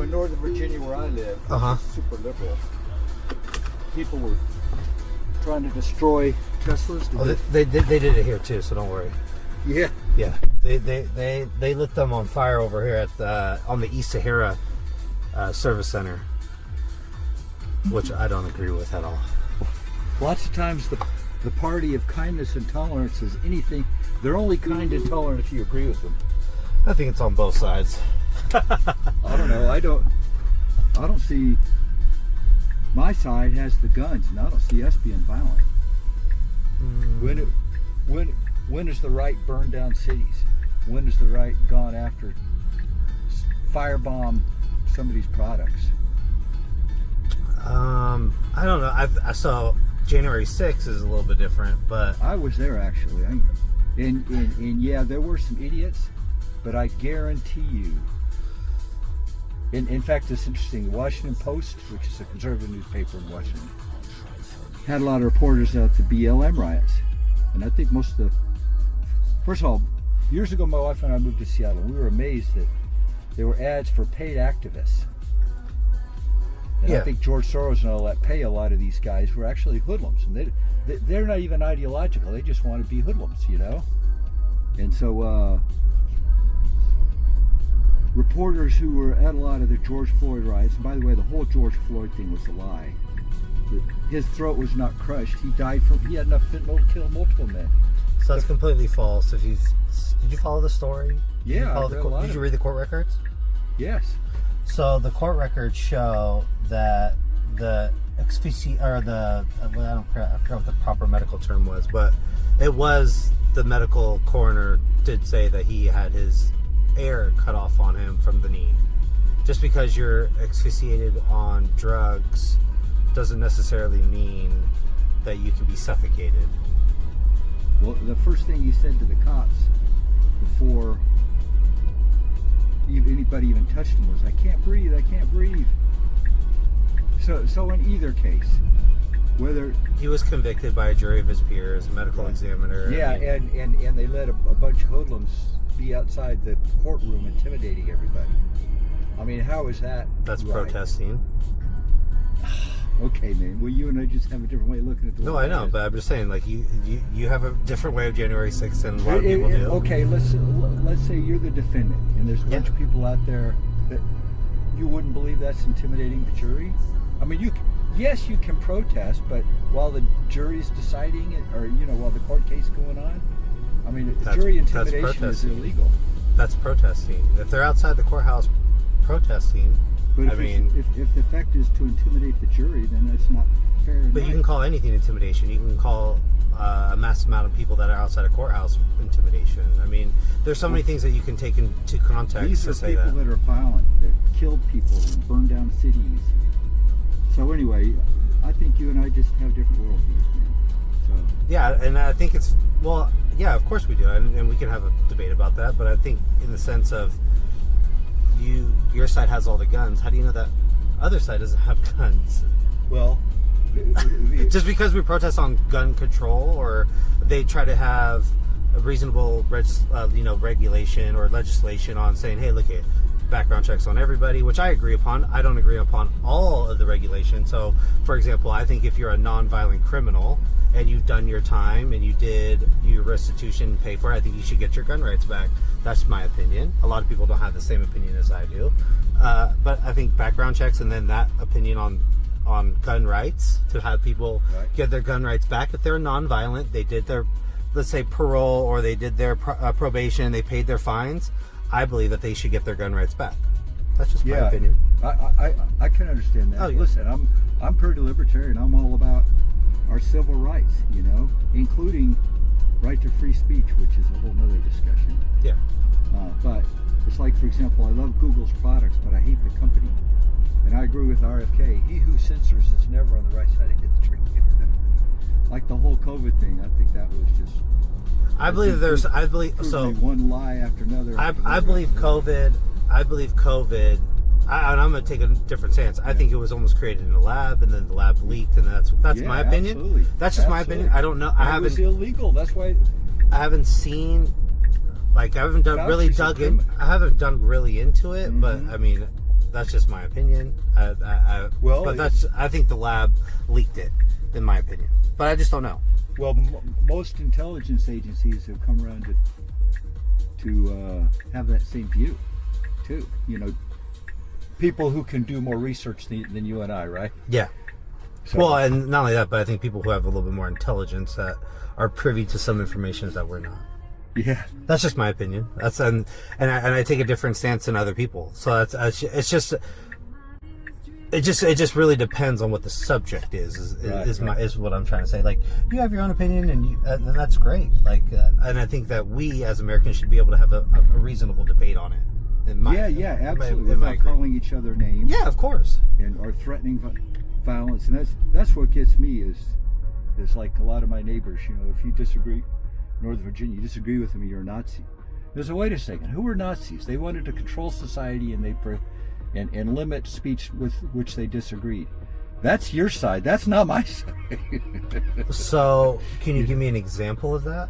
in Northern Virginia where I live, which is super liberal, people were trying to destroy Teslas. Oh, they did it here too, so don't worry. Yeah. Yeah. They lit them on fire over here at on the East Sahara Service Center, which I don't agree with at all. Lots of times the party of kindness and tolerance is anything. They're only kind and tolerant if you agree with them. I think it's on both sides. I don't know. I don't see. My side has the guns, and I don't see us being violent. When is the right burned down cities? When is the right gone after firebomb somebody's products? I don't know. I saw January 6th is a little bit different, but I was there actually. And yeah, there were some idiots, but I guarantee you. In fact, it's interesting. The Washington Post, which is a conservative newspaper in Washington, had a lot of reporters at the BLM riots. And I think most of the... First of all, years ago, my wife and I moved to Seattle. We were amazed that there were ads for paid activists. And I think George Soros and all that pay a lot of these guys who are actually hoodlums. And they're not even ideological. They just want to be hoodlums, you know? And so... reporters who were at a lot of the George Floyd riots, and by the way, the whole George Floyd thing was a lie. His throat was not crushed. He had enough fentanyl to kill multiple men. So that's completely false. Did you follow the story? Yeah, Did you read the court records? Yes. So the court records show that the I forgot what the proper medical term was, but it was the medical coroner did say that he had his air cut off on him from the knee. Just because you're asphyxiated on drugs doesn't necessarily mean that you can be suffocated. Well, the first thing he said to the cops before anybody even touched him was, "I can't breathe, I can't breathe." So in either case, whether he was convicted by a jury of his peers, a medical examiner. Yeah, and they let a bunch of hoodlums be outside the courtroom intimidating everybody. I mean, how is that? That's right? Protesting. Okay, man. Well, you and I just have a different way of looking at the world. No, I know, but I'm just saying, like you have a different way of January 6th than a lot of people do. Okay, let's say you're the defendant, and there's a bunch of people out there that you wouldn't believe that's intimidating the jury. I mean, yes, you can protest, but while the jury's deciding it, or while the court case is going on, I mean, jury intimidation is illegal. That's protesting. If they're outside the courthouse protesting, but if the effect is to intimidate the jury, then that's not fair. But you can call anything intimidation. You can call a mass amount of people that are outside a courthouse intimidation. I mean, there's so many things that you can take into context. These are people that are violent, that killed people and burned down cities. So anyway, I think you and I just have different worldviews, man. So yeah, and I think it's of course we do, and we can have a debate about that. But I think in the sense of your side has all the guns. How do you know that other side doesn't have guns? Well, just because we protest on gun control, or they try to have a reasonable, regulation or legislation on saying, hey, look at background checks on everybody, which I agree upon. I don't agree upon all of the regulation. So, for example, I think if you're a non-violent criminal and you've done your time and you did your restitution and pay for it, I think you should get your gun rights back. That's my opinion. A lot of people don't have the same opinion as I do. But I think background checks and then that opinion on gun rights, to have people get their gun rights back. If they're non-violent, they did their, let's say, parole, or they did their probation, they paid their fines, I believe that they should get their gun rights back. That's just my opinion. I can understand that. Listen, I'm pretty libertarian. I'm all about our civil rights, including right to free speech, which is a whole nother discussion. Yeah. But it's like, for example, I love Google's products, but I hate the company. And I agree with RFK. He who censors is never on the right side of the tree. Like the whole COVID thing, I think that was just... I believe one lie after another. I believe COVID, and I'm going to take a different stance. I think it was almost created in a lab, and then the lab leaked, and that's my opinion. Absolutely. That's just my opinion. I don't know. It was illegal. That's why. I haven't seen, I haven't dug really into it, but I mean, That's just my opinion. Well, but I think the lab leaked it, in my opinion. But I just don't know. Well, most intelligence agencies have come around to have that same view, too. People who can do more research than you and I, right? Yeah. So, Well, and not only that, but I think people who have a little bit more intelligence that are privy to some information that we're not. yeah. That's just my opinion. And I take a different stance than other people. So it just really depends on what the subject is what I'm trying to say. Like, you have your own opinion, and that's great. Like, and I think that we as Americans should be able to have a reasonable debate on it. Absolutely. Without calling each other names. Yeah, of course. Or threatening violence, and that's what gets me is like a lot of my neighbors. If you disagree, Northern Virginia, you disagree with them, you're a Nazi. There's a wait a second. Who were Nazis? They wanted to control society and limit speech with which they disagreed. That's your side. That's not my side. So, can you give me an example of that?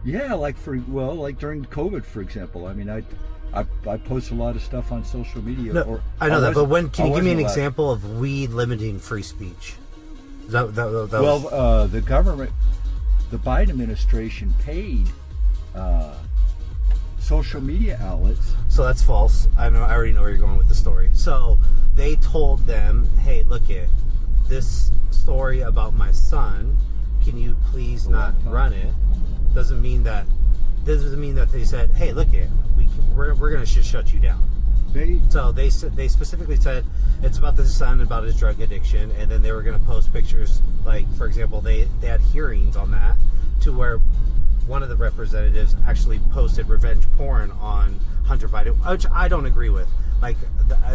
Yeah, like during COVID, for example. I mean, I post a lot of stuff on social media. No, I know that, but can you give me an example of we limiting free speech? The government, the Biden administration paid social media outlets. So that's false. I already know where you're going with the story. So they told them, hey, look at this story about my son. Can you please not run it? Doesn't mean that they said, hey, look at we're going to shut you down. So they specifically said it's about the son, about his drug addiction, and then they were going to post pictures. Like, for example, they had hearings on that, to where one of the representatives actually posted revenge porn on Hunter Biden, which I don't agree with. Like,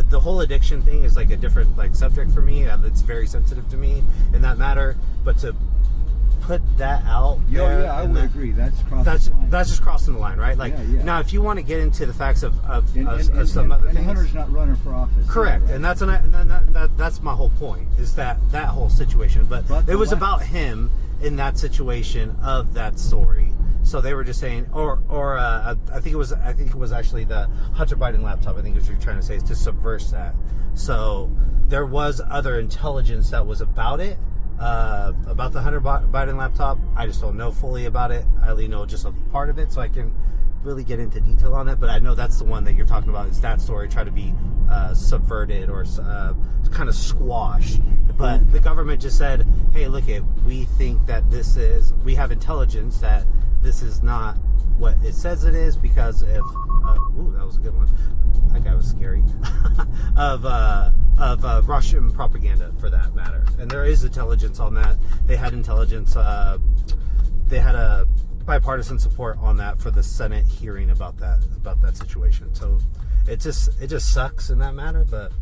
the whole addiction thing is like a different subject for me. It's very sensitive to me in that matter. But to put that out there, I would agree. That's the line. That's just crossing the line, right? Like, now, if you want to get into the facts of some other things, Hunter's not running for office. Correct, right? and that's my whole point, is that whole situation. But it was about him in that situation of that story. So they were just saying, I think it was actually the Hunter Biden laptop. I think is what you're trying to say, is to subvert that. So there was other intelligence that was about it. About the Hunter Biden laptop. I just don't know fully about it. I only know just a part of it, so I can really get into detail on it. But I know that's the one that you're talking about, is that story try to be subverted or kind of squashed. But the government just said, hey, look, we think that we have intelligence that this is not what it says it is, because if that was a good one. That guy was scary. of Russian propaganda, for that matter. And there is intelligence on that. They had intelligence. They had a bipartisan support on that for the Senate hearing about that situation. So it just sucks in that matter. But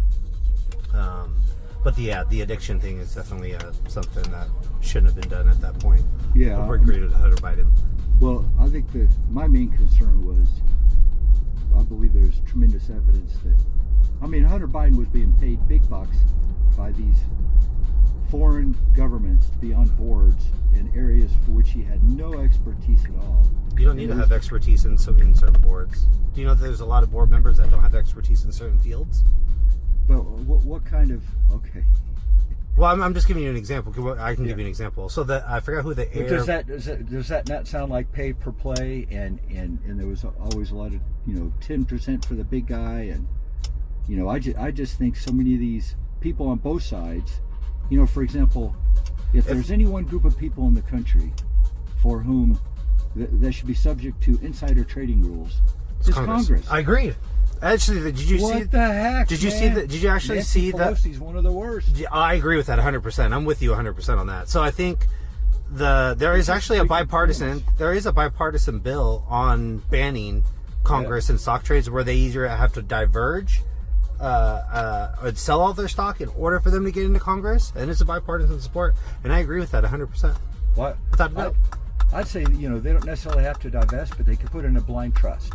the addiction thing is definitely something that shouldn't have been done at that point. Yeah, we're greeted Hunter Biden. Well, I think my main concern was, I believe there's tremendous evidence that, Hunter Biden was being paid big bucks by these foreign governments to be on boards in areas for which he had no expertise at all. You don't need to have expertise in certain boards. Do you know that there's a lot of board members that don't have expertise in certain fields? But what kind of, okay. Well, I'm just giving you an example. I can give you an example. So that I forgot who the air. Does that not sound like pay per play? And there was always a lot of 10% for the big guy, and I just think so many of these people on both sides. For example, if there's any one group of people in the country for whom that should be subject to insider trading rules, it's Congress. I agree. Actually, did you see? What the heck? Did you see that? Did you actually see that? Pelosi's one of the worst. I agree with that 100%. I'm with you 100% on that. So I think there is actually a bipartisan bill on banning Congress and stock trades, where they either have to diverge and sell all their stock in order for them to get into Congress, and it's a bipartisan support. And I agree with that 100%. What? I'd say they don't necessarily have to divest, but they could put in a blind trust.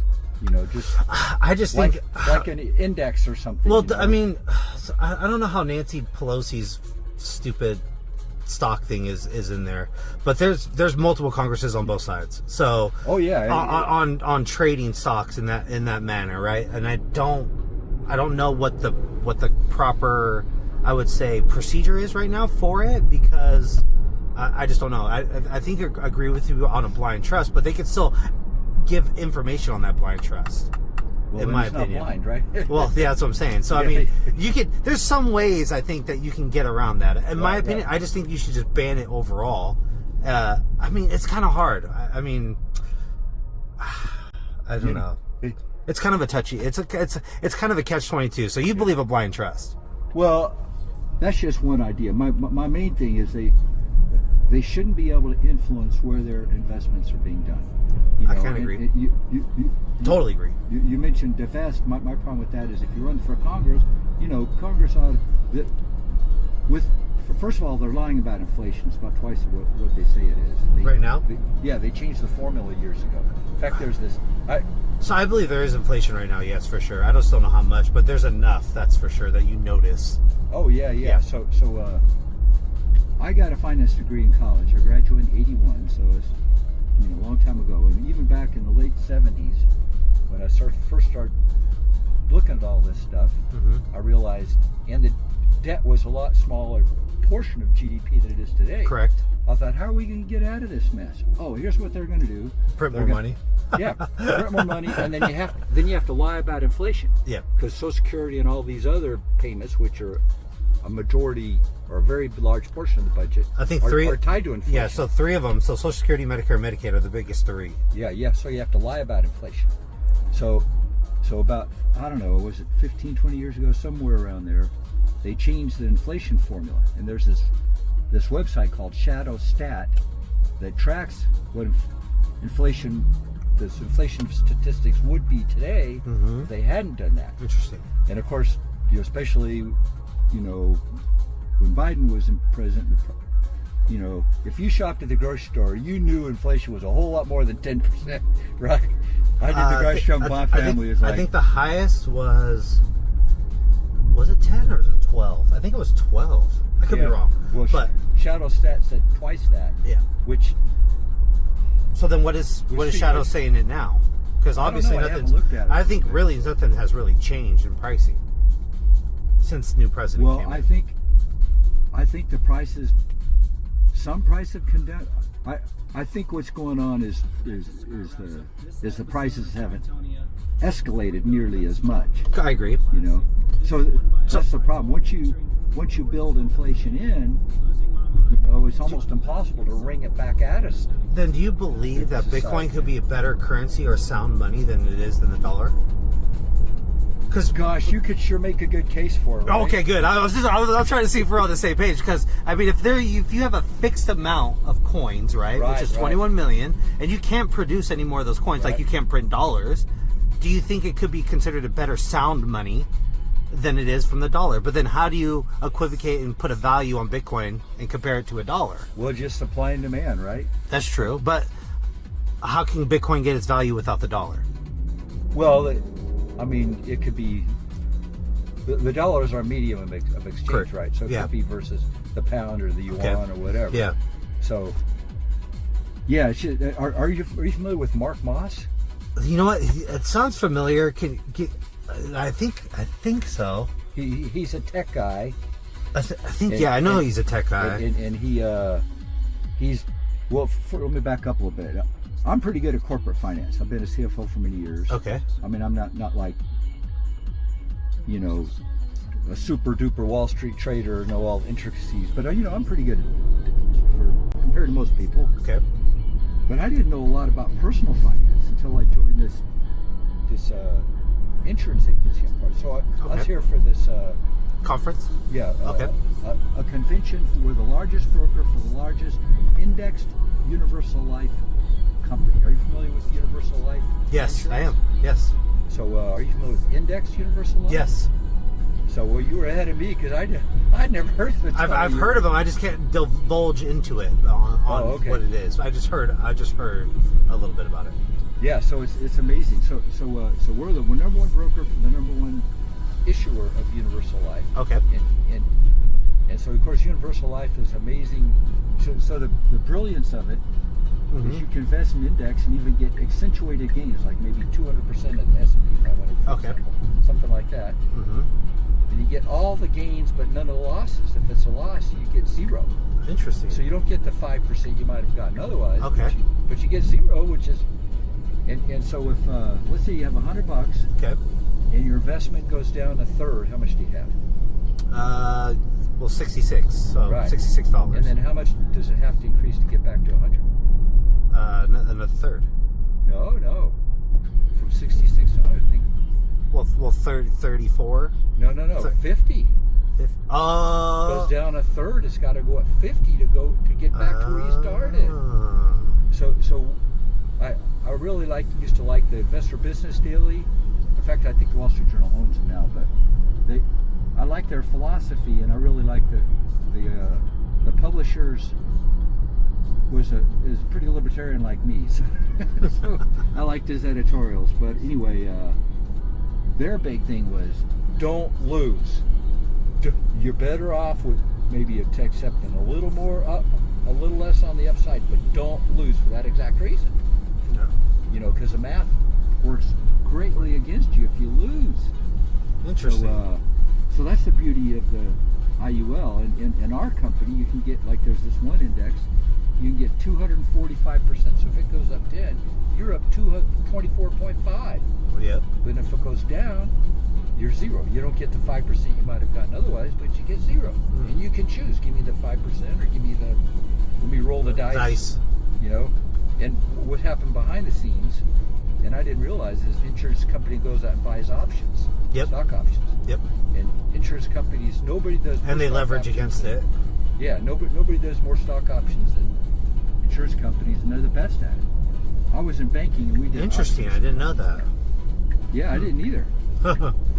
I just think like an index or something. Well, I don't know how Nancy Pelosi's stupid stock thing is in there, but there's multiple Congresses on both sides. So on trading stocks in that manner, right? And I I don't know what the proper, I would say, procedure is right now for it, because I just don't know. I think I agree with you on a blind trust, but they could still give information on that blind trust. Well, in my it's opinion, not blind, right? Well, yeah, that's what I'm saying. So I mean, you could. There's some ways I think that you can get around that. In my opinion, I just think you should just ban it overall. I mean, it's kind of hard. I mean, I don't know. It's kind of a touchy. It's kind of a catch-22. So you believe a blind trust? Well, that's just one idea. My main thing is they shouldn't be able to influence where their investments are being done. You know, I kind of agree. You Totally agree. You mentioned divest. My problem with that is if you run for Congress, you know, Congress ought first of all, they're lying about inflation. It's about twice what they say it is. Right now? They changed the formula years ago. In fact, there's this. So I believe there is inflation right now. Yes, for sure. I just don't know how much, but there's enough. That's for sure that you notice. Oh yeah. So I got a finance degree in college. I graduated in '81, so it's a long time ago. And even back in the late '70s, when I first started looking at all this stuff, I realized, and the debt was a lot smaller portion of GDP than it is today. Correct. I thought, how are we going to get out of this mess? Oh, here's what they're going to do: print more money. Yeah, print more money, and then you have to lie about inflation. Yeah, because Social Security and all these other payments, which are a majority or a very large portion of the budget, I think are tied to inflation. Yeah, so three of them. So Social Security, Medicare, and Medicaid are the biggest three. Yeah. So you have to lie about inflation. So about, I don't know, was it 15, 20 years ago, somewhere around there, they changed the inflation formula, and there's this website called Shadow Stat that tracks what inflation statistics would be today if they hadn't done that. Interesting. And of course, especially, when Biden was president, if you shopped at the grocery store, you knew inflation was a whole lot more than 10%, right? I did the grocery shop. My family is like. I think the highest was it 10 or was it 12? I think it was 12. I could be wrong. Well, but Shadow Stat said twice that. Yeah. Which. So then, what is Shadow saying it now? Because obviously nothing. I think really nothing has really changed in pricing since new president came in. Well, I think the prices. Some prices have come down. I think what's going on is the prices haven't escalated nearly as much. I agree. So that's the problem. Once you build inflation in, it's almost impossible to wring it back at us. Then do you believe that Bitcoin could be a better currency or sound money than it is than the dollar? Because gosh, you could sure make a good case for it. Right? Okay, good. I was trying to see if we're on the same page. Because I mean, if you have a fixed amount of coins, right, which is 21 million, and you can't produce any more of those coins, like you can't print dollars, do you think it could be considered a better sound money than it is from the dollar? But then how do you equivocate and put a value on Bitcoin and compare it to a dollar? Well, just supply and demand, right? That's true. But how can Bitcoin get its value without the dollar? Well, I mean, it could be the dollar is our medium of exchange, correct, right? So it could be versus the pound or the yuan or whatever. Yeah. So, yeah. Are you familiar with Mark Moss? You know what? It sounds familiar. I think so. He's a tech guy. I think I know he's a tech guy. And he's well. Let me back up a little bit. I'm pretty good at corporate finance. I've been a CFO for many years. Okay. I mean, I'm not like, a super duper Wall Street trader, know all the intricacies, but I'm pretty good compared to most people. Okay. But I didn't know a lot about personal finance until I joined this insurance agency I'm part of. So I was here for this conference. Yeah. A convention where the largest broker for the largest indexed universal life company. Are you familiar with Universal Life? Yes, insurance? I am. Yes. So, are you familiar with Indexed Universal Life? Yes. So, you were ahead of me because I'd never heard of it. I've heard of them. I just can't divulge into it on what it is. I just heard a little bit about it. Yeah. So it's amazing. So we're the number one broker for the number one issuer of Universal Life. Okay. And so of course Universal Life is amazing. So the brilliance of it Mm-hmm. is you can invest in index and even get accentuated gains, like maybe 200% of the S&P 500, for Okay. example, something like that. Mm-hmm. And you get all the gains, but none of the losses. If it's a loss, you get zero. Interesting. So you don't get the 5% you might have gotten otherwise. Okay. But you get zero, which is, and so if let's say you have $100 Okay. and your investment goes down a third, how much do you have? Well, 66. So Right. $66. And then how much does it have to increase to get back to 100? Another third. No. From 66 to 100, I think. Well, 34. No. 50 Oh. goes down a third. It's got to go at 50 to get back to where you started. So I really used to like the Investor Business Daily. In fact, I think the Wall Street Journal owns them now, but I like their philosophy, and I really like the publishers is pretty libertarian like me, so I liked his editorials. But anyway, their big thing was don't lose. You're better off with maybe accepting a little more up, a little less on the upside, but don't lose for that exact reason. No. You know, because the math works greatly against you if you lose. Interesting. So that's the beauty of the IUL. And in our company, you can get, like, there's this one index, you can get 245%. So if it goes up 10, you're up 24.5. Yep. But if it goes down, you're zero. You don't get the 5% you might have gotten otherwise, but you get zero. And you can choose, give me the 5% or give me let me roll the dice. You know? And what happened behind the scenes, and I didn't realize, is insurance company goes out and buys options. Yep. Stock options. Yep. And insurance companies, nobody does more And they stock leverage options against than- it. Yeah, nobody does more stock options than insurance companies, and they're the best at it. I was in banking and we did Interesting. options. I didn't know that. Yeah, I didn't either.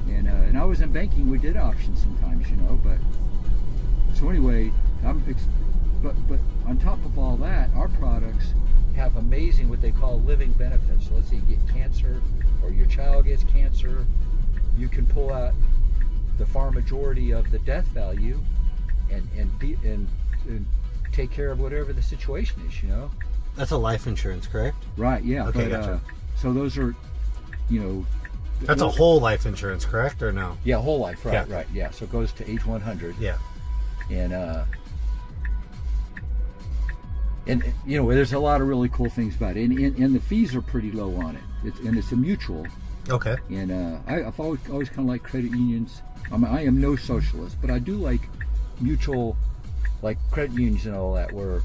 And I was in banking. We did options sometimes, you know. But so anyway, but on top of all that, our products have amazing what they call living benefits. So let's say you get cancer or your child gets cancer, you can pull out the far majority of the death value and take care of whatever the situation is, you know. That's a life insurance, correct? Right. Yeah. Okay, but, gotcha. So those are, you know. That's a whole life insurance, correct, or no? Yeah, whole life, right, Yeah. right, yeah. So it goes to age 100. Yeah. And you know, there's a lot of really cool things about it, and the fees are pretty low on it. It's a mutual. Okay. And I've always kind of liked credit unions. I mean, I am no socialist, but I do like mutual, like credit unions and all that, where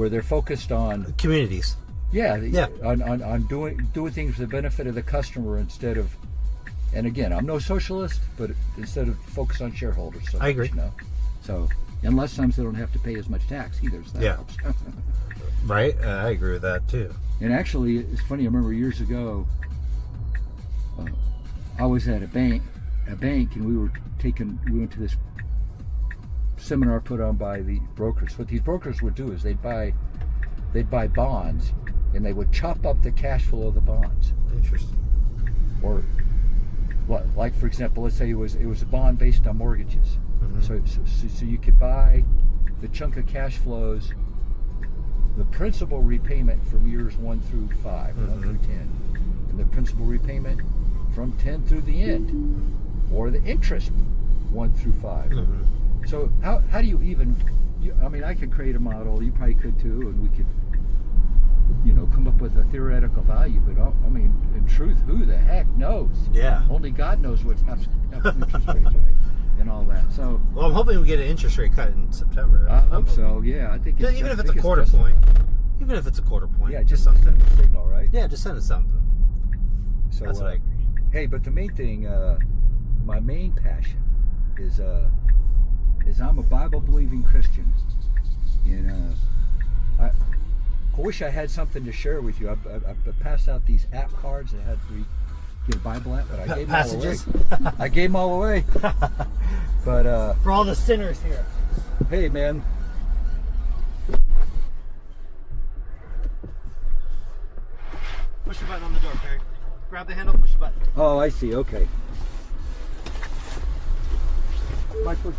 they're focused on Communities. on doing things for the benefit of the customer instead of. And again, I'm no socialist, but instead of focus on shareholders. So I agree. You know? So, and less times they don't have to pay as much tax either. So that helps. Right. I agree with that too. And actually, it's funny. I remember years ago, I was at a bank, and we went to this seminar put on by the brokers. What these brokers would do is they'd buy bonds, and they would chop up the cash flow of the bonds. Interesting. Or, like for example, let's say it was a bond based on mortgages. Mm-hmm. So you could buy the chunk of cash flows, the principal repayment from years 1 through 5, Mm-hmm. 1 through 10, and the principal repayment from 10 through the end, or the interest 1 through 5. Mm-hmm. So how do you even? I mean, I could create a model. You probably could too, and we could, you know, come up with a theoretical value. But I mean, in truth, who the heck knows? Yeah. Only God knows what's happening interest rates, right? And all that. So. Well, I'm hoping we get an interest rate cut in September. I hope so. Yeah, I think. Even if it's a quarter point. Even if it's a quarter point. Yeah, just something. send a signal, right? Yeah, just send us something. So That's what I agree. Hey, but the main thing, my main passion is I'm a Bible-believing Christian, and I wish I had something to share with you. I passed out these app cards that had to get a Bible app, but I gave Passages. them all away. I gave them all away. But For all the sinners here. hey, man. Push the button on the door, Perry. Grab the handle, push the button. Oh, I see. Okay. My foot.